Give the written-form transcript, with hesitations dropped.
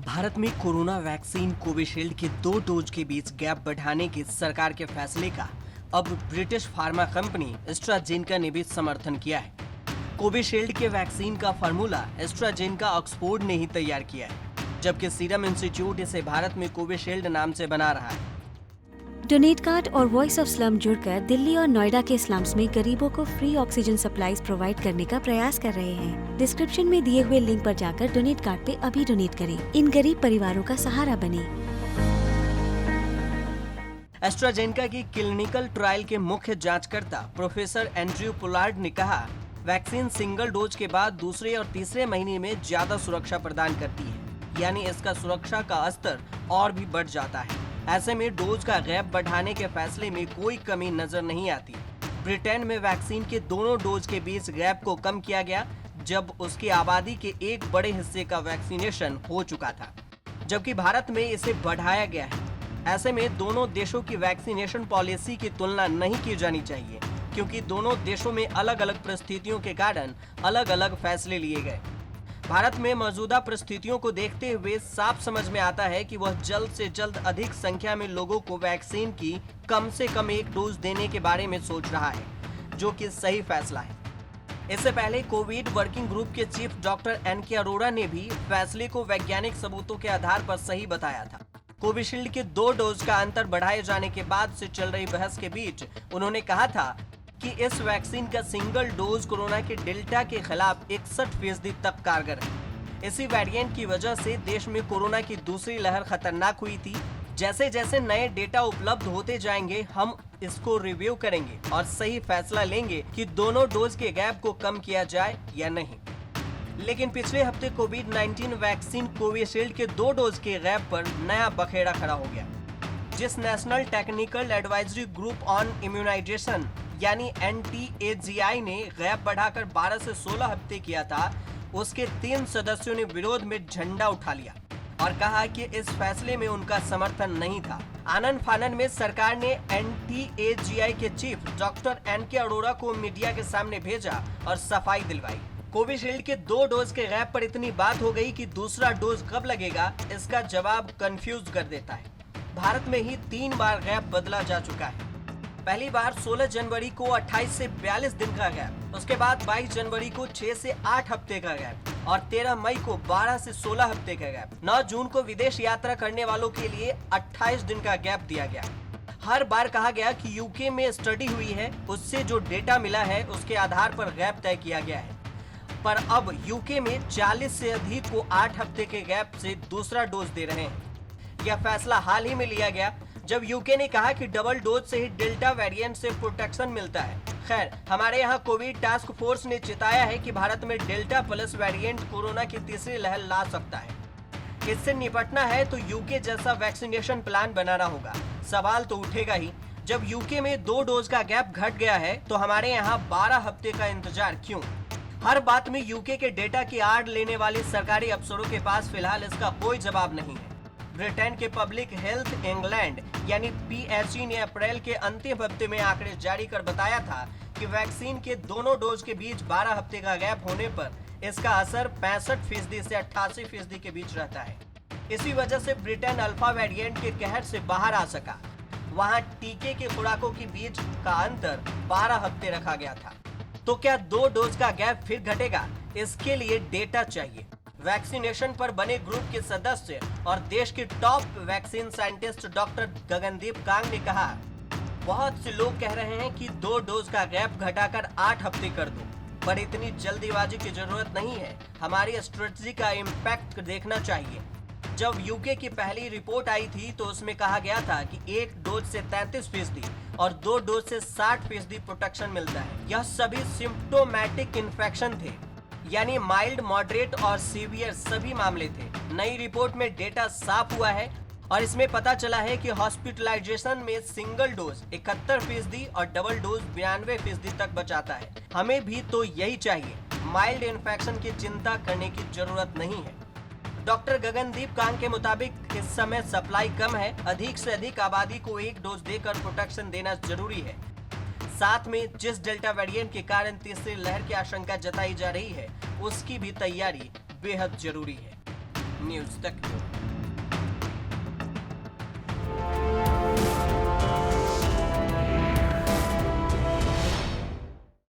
भारत में corona vaccine Covishield के 2 dose के बीच गैप बढ़ाने के सरकार के फैसले का अब ब्रिटिश फार्मा कंपनी एस्ट्राजेनेका ने भी समर्थन किया है। कोविशील्ड के वैक्सीन का फार्मूला एस्ट्राजेनेका ऑक्सफोर्ड ने ही तैयार किया है, जबकि सीरम इंस्टीट्यूट इसे भारत में कोविशील्ड नाम से बना रहा है। डोनेट कार्ड और वॉइस ऑफ स्लम जुड़कर दिल्ली और नोएडा के स्लम्स में गरीबों को फ्री ऑक्सीजन सप्लाईज प्रोवाइड करने का प्रयास कर रहे हैं। डिस्क्रिप्शन में दिए हुए लिंक पर जाकर डोनेट कार्ड पे अभी डोनेट करें। इन गरीब परिवारों का सहारा बने। एस्ट्राजेनेका की क्लिनिकल ट्रायल के मुख्य जांचकर्ता प्रोफेसर एंड्रयू पोलार्ड ने कहा, वैक्सीन सिंगल डोज के बाद दूसरे और तीसरे महीने में ज्यादा सुरक्षा प्रदान करती है, यानी इसका सुरक्षा का स्तर और भी बढ़ जाता है। ऐसे में डोज का गैप बढ़ाने के फैसले में कोई कमी नजर नहीं आती। ब्रिटेन में वैक्सीन के दोनों डोज के बीच गैप को कम किया गया जब उसकी आबादी के एक बड़े हिस्से का वैक्सीनेशन हो चुका था, जबकि भारत में इसे बढ़ाया गया है। ऐसे में दोनों देशों की वैक्सीनेशन पॉलिसी की तुलना नहीं की जानी चाहिए, क्योंकि दोनों देशों में अलग अलग परिस्थितियों के कारण अलग अलग फैसले लिए गए। भारत में मौजूदा परिस्थितियों को देखते हुए साफ समझ में आता है कि वह जल्द से जल्द अधिक संख्या में लोगों को वैक्सीन की कम से कम एक डोज देने के बारे में सोच रहा है, जो कि सही फैसला है। इससे पहले कोविड वर्किंग ग्रुप के चीफ डॉक्टर एन.के. अरोड़ा ने भी फैसले को वैज्ञानिक सबूतों के आधार पर सही बताया था। कोविशील्ड के 2 डोज का अंतर बढ़ाए जाने के बाद से चल रही बहस के बीच उन्होंने कहा था कि इस वैक्सीन का सिंगल डोज कोरोना के डेल्टा के खिलाफ 61% तक कारगर है। इसी वेरिएंट की वजह से देश में कोरोना की दूसरी लहर खतरनाक हुई थी। जैसे जैसे नए डेटा उपलब्ध होते जाएंगे, हम इसको रिव्यू करेंगे और सही फैसला लेंगे कि दोनों डोज के गैप को कम किया जाए या नहीं। लेकिन पिछले हफ्ते कोविड-19 वैक्सीन कोविशील्ड के 2 डोज के गैप पर नया बखेड़ा खड़ा हो गया। जिस national technical advisory group on immunisation यानी NTAGI ने गैप बढ़ाकर 12 से 16 हफ्ते किया था, उसके 3 सदस्यों ने विरोध में झंडा उठा लिया और कहा कि इस फैसले में उनका समर्थन नहीं था। आनन फानन में सरकार ने NTAGI के चीफ डॉक्टर एन.के. अरोड़ा को मीडिया के सामने भेजा और सफाई दिलवाई। कोविशील्ड के 2 डोज के गैप पर इतनी बात हो गई कि दूसरा डोज कब लगेगा, इसका जवाब कंफ्यूज कर देता है। भारत में ही 3 बार गैप बदला जा चुका है। पहली बार 16 जनवरी को 28 से 42 दिन का गैप, उसके बाद 22 जनवरी को 6 से 8 हफ्ते का गैप और 13 मई को 12 से 16 हफ्ते का गैप। 9 जून को विदेश यात्रा करने वालों के लिए 28 दिन का गैप दिया गया। हर बार कहा गया कि यूके में स्टडी हुई है, उससे जो डेटा मिला है उसके आधार पर गैप तय किया गया है। पर अब यूके में 40 से अधिक को 8 हफ्ते के गैप से दूसरा डोज दे रहे हैं। यह फैसला हाल ही में लिया गया जब यूके ने कहा कि डबल डोज से ही डेल्टा वेरिएंट से प्रोटेक्शन मिलता है। खैर, हमारे यहाँ कोविड टास्क फोर्स ने चिताया है कि भारत में डेल्टा प्लस वेरिएंट कोरोना की तीसरी लहर ला सकता है। इससे निपटना है तो यूके जैसा वैक्सीनेशन प्लान बनाना होगा। सवाल तो उठेगा ही, जब यूके में 2 डोज का गैप घट गया है तो हमारे यहाँ 12 हफ्ते का इंतजार क्यों? हर बात में यूके के डेटा की आड़ लेने वाले सरकारी अफसरों के पास फिलहाल इसका कोई जवाब नहीं है। ब्रिटेन के पब्लिक हेल्थ इंग्लैंड यानी PHE ने अप्रैल के अंतिम हफ्ते में आंकड़े जारी कर बताया था कि वैक्सीन के दोनों डोज के बीच 12 हफ्ते का गैप होने पर इसका असर 65% से 88% के बीच रहता है। इसी वजह से ब्रिटेन अल्फा वेरिएंट के कहर से बाहर आ सका। वहां टीके के खुराकों के बीच का अंतर 12 हफ्ते रखा गया था। तो क्या 2 डोज का गैप फिर घटेगा? इसके लिए डेटा चाहिए। वैक्सीनेशन पर बने ग्रुप के सदस्य और देश के top vaccine scientist doctor Gagandeep Kang ने कहा, बहुत से लोग कह रहे हैं कि 2 डोज का गैप घटाकर 8 हफ्ते कर दो, पर इतनी जल्दीबाजी की जरूरत नहीं है। हमारी स्ट्रेटजी का इम्पैक्ट देखना चाहिए। जब यूके की पहली रिपोर्ट आई थी तो उसमें कहा गया था कि 1 डोज से 33% और 2 डोज से 60% प्रोटेक्शन मिलता है। यह सभी सिम्प्टोमेटिक इन्फेक्शन थे, यानी माइल्ड, मॉडरेट और सीवियर सभी मामले थे। नई रिपोर्ट में डेटा साफ हुआ है और इसमें पता चला है कि हॉस्पिटलाइजेशन में सिंगल डोज 71% और डबल डोज 92% तक बचाता है। हमें भी तो यही चाहिए। माइल्ड इन्फेक्शन की चिंता करने की जरूरत नहीं है। डॉक्टर गगनदीप कांग के मुताबिक इस समय सप्लाई कम है, अधिक से अधिक आबादी को 1 डोज देकर प्रोटेक्शन देना जरूरी है। साथ में जिस डेल्टा वेरिएंट के कारण तीसरी लहर की आशंका जताई जा रही है, उसकी भी तैयारी बेहद जरूरी है। न्यूज तक।